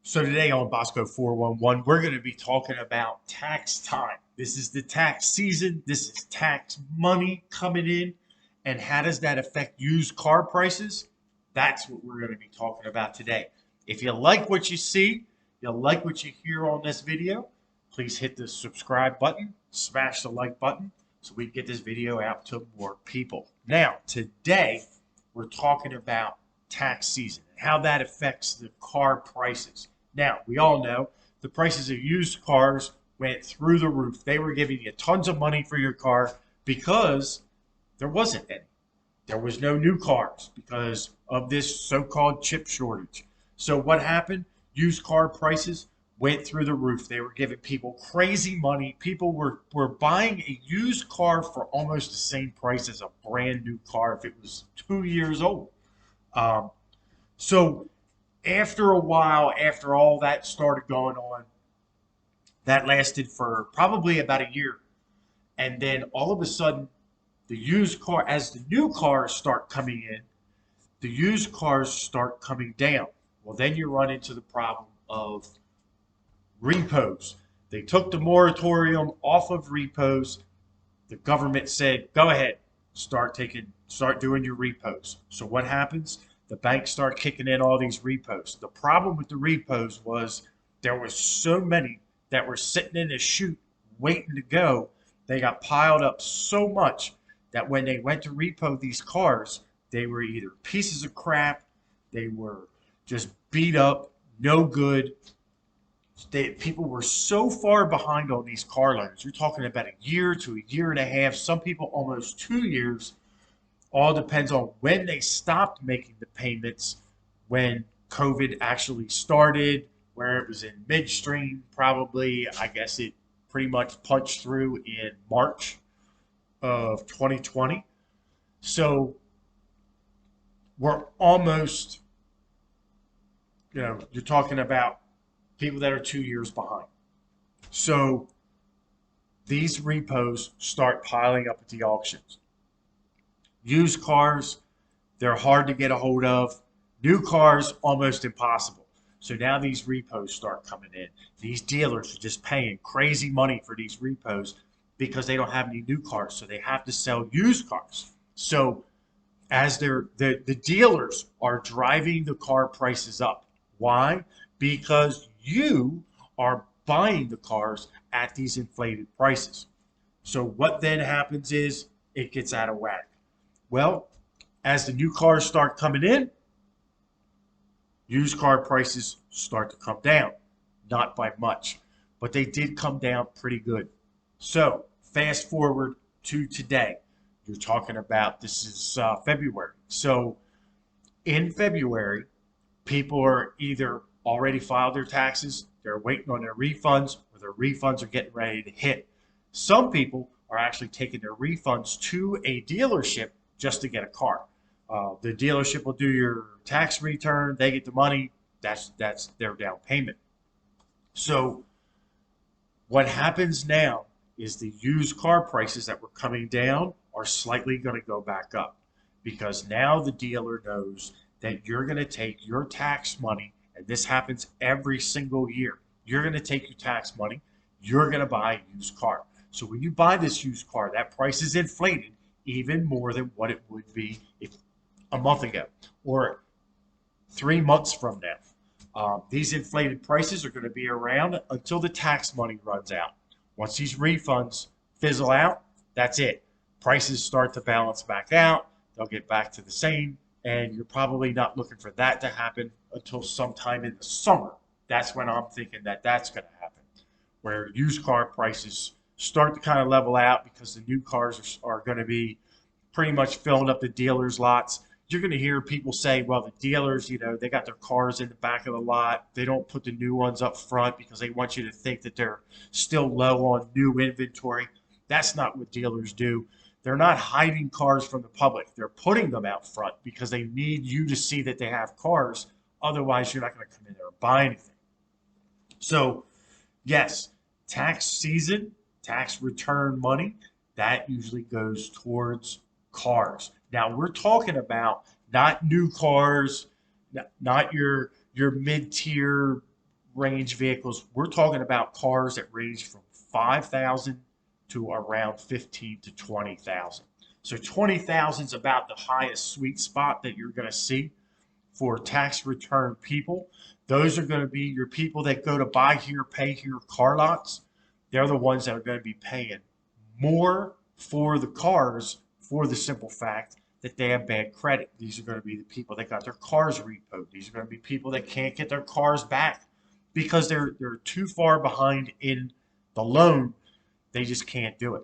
So today on Bosco 411, we're going to be talking about tax time. This is the tax season. This is tax money coming in. And how does that affect used car prices? That's what we're going to be talking about today. If you like what you see, you like what you hear on this video, please hit the subscribe button, smash the like button so we can get this video out to more people. Now, today we're talking about tax season and how that affects the car prices. Now, we all know the prices of used cars went through the roof. They were giving you tons of money for your car because there wasn't any. There was no new cars because of this so-called chip shortage. So what happened? Used car prices went through the roof. They were giving people crazy money. People were buying a used car for almost the same price as a brand new car if it was 2 years old. Um, so after a while, after all that started going on, that lasted for probably about a year. And then all of a sudden, the used car, as the new cars start coming in, the used cars start coming down. Well, then you run into the problem of repos. They took the moratorium off of repos. The government said, go ahead, start doing your repos. So what happens? The banks start kicking in all these repos. The problem with the repos was there were so many that were sitting in the chute waiting to go. They got piled up so much that when they went to repo these cars, they were either pieces of crap, they were just beat up, no good. People were so far behind on these car loans. You're talking about a year to a year and a half, some people almost 2 years. All depends on when they stopped making the payments, when COVID actually started, where it was in midstream, probably. I guess it pretty much punched through in March of 2020. So we're almost, you're talking about people that are 2 years behind. So these repos start piling up at the auctions. Used cars, they're hard to get a hold of. New cars, almost impossible. So now these repos start coming in. These dealers are just paying crazy money for these repos because they don't have any new cars. So they have to sell used cars. So as the dealers are driving the car prices up. Why? Because you are buying the cars at these inflated prices. So what then happens is it gets out of whack. Well, as the new cars start coming in, used car prices start to come down. Not by much, but they did come down pretty good. So fast forward to today. You're talking about this is February. So in February, people are either already filed their taxes, they're waiting on their refunds, or their refunds are getting ready to hit. Some people are actually taking their refunds to a dealership just to get a car. The dealership will do your tax return, they get the money, that's their down payment. So what happens now is the used car prices that were coming down are slightly going to go back up because now the dealer knows that you're going to take your tax money, and this happens every single year. You're going to take your tax money, you're going to buy a used car. So when you buy this used car, that price is inflated even more than what it would be if a month ago or 3 months from now. These inflated prices are going to be around until the tax money runs out. Once these refunds fizzle out, that's it. Prices start to balance back out. They'll get back to the same, and you're probably not looking for that to happen until sometime in the summer. That's when I'm thinking that that's going to happen, where used car prices start to kind of level out because the new cars are going to be pretty much filling up the dealers' lots. You're going to hear people say, well, the dealers, they got their cars in the back of the lot. They don't put the new ones up front because they want you to think that they're still low on new inventory. That's not what dealers do. They're not hiding cars from the public. They're putting them out front because they need you to see that they have cars. Otherwise, you're not going to come in there and buy anything. So, yes, tax season, tax return money, that usually goes towards cars. Now we're talking about not new cars, not your mid-tier range vehicles, we're talking about cars that range from 5,000 to around 15 to 20,000. So 20,000 is about the highest sweet spot that you're going to see for tax return people. Those are going to be your people that go to buy here, pay here car lots. They're the ones that are going to be paying more for the cars for the simple fact that they have bad credit. These are going to be the people that got their cars repoed. These are going to be people that can't get their cars back because they're too far behind in the loan. They just can't do it.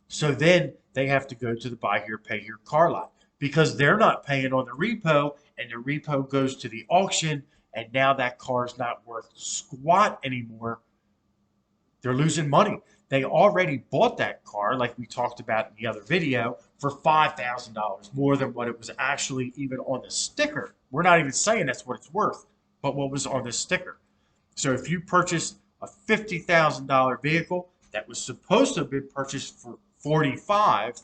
So then they have to go to the buy here, pay here car lot because they're not paying on the repo, and the repo goes to the auction, and now that car is not worth squat anymore. They're losing money. They already bought that car, like we talked about in the other video, for $5,000 more than what it was actually even on the sticker. We're not even saying that's what it's worth, but what was on the sticker. So if you purchase a $50,000 vehicle that was supposed to have been purchased for $45,000,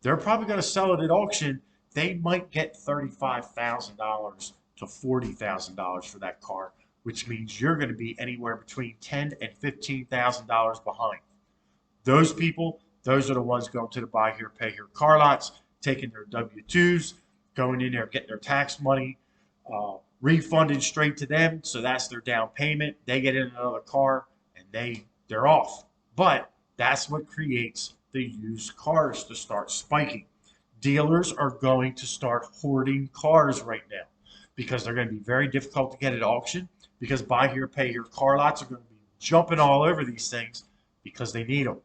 they're probably going to sell it at auction. They might get $35,000 to $40,000 for that car, which means you're going to be anywhere between $10,000 and $15,000 behind. Those people, those are the ones going to the buy here, pay here car lots, taking their W-2s, going in there, getting their tax money refunded straight to them. So that's their down payment. They get in another car and they're off. But that's what creates the used cars to start spiking. Dealers are going to start hoarding cars right now because they're going to be very difficult to get at auction, because buy here, pay here car lots are going to be jumping all over these things because they need them.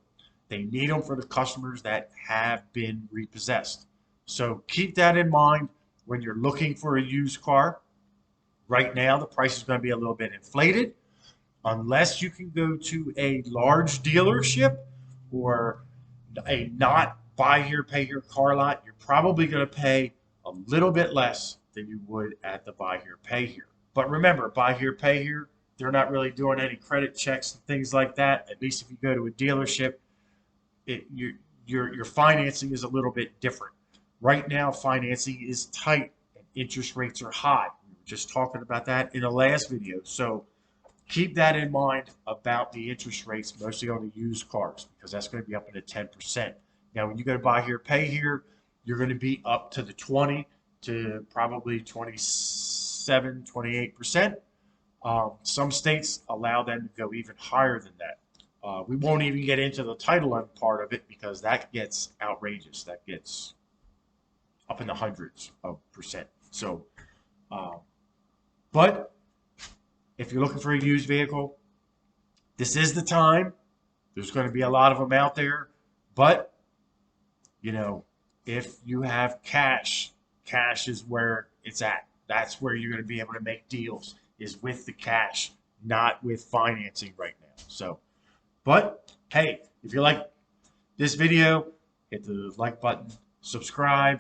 They need them for the customers that have been repossessed. So keep that in mind when you're looking for a used car. Right now, the price is going to be a little bit inflated. Unless you can go to a large dealership or a not buy here, pay here car lot, you're probably going to pay a little bit less than you would at the buy here, pay here. But remember, buy here, pay here, they're not really doing any credit checks and things like that. At least if you go to a dealership, your financing is a little bit different. Right now, financing is tight and interest rates are high. We were just talking about that in the last video. So keep that in mind about the interest rates, mostly on the used cars, because that's going to be up into 10%. Now, when you go to buy here, pay here, you're going to be up to the 20 to probably 27, 28%. Some states allow them to go even higher than that. We won't even get into the title loan part of it because that gets outrageous. That gets up in the hundreds of percent. So, but if you're looking for a used vehicle, this is the time. There's going to be a lot of them out there. But, you know, if you have cash, cash is where it's at. That's where you're going to be able to make deals, is with the cash, not with financing right now. So, but hey, if you like this video, hit the like button, subscribe.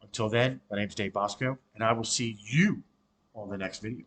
Until then, my name's Dave Bosco, and I will see you on the next video.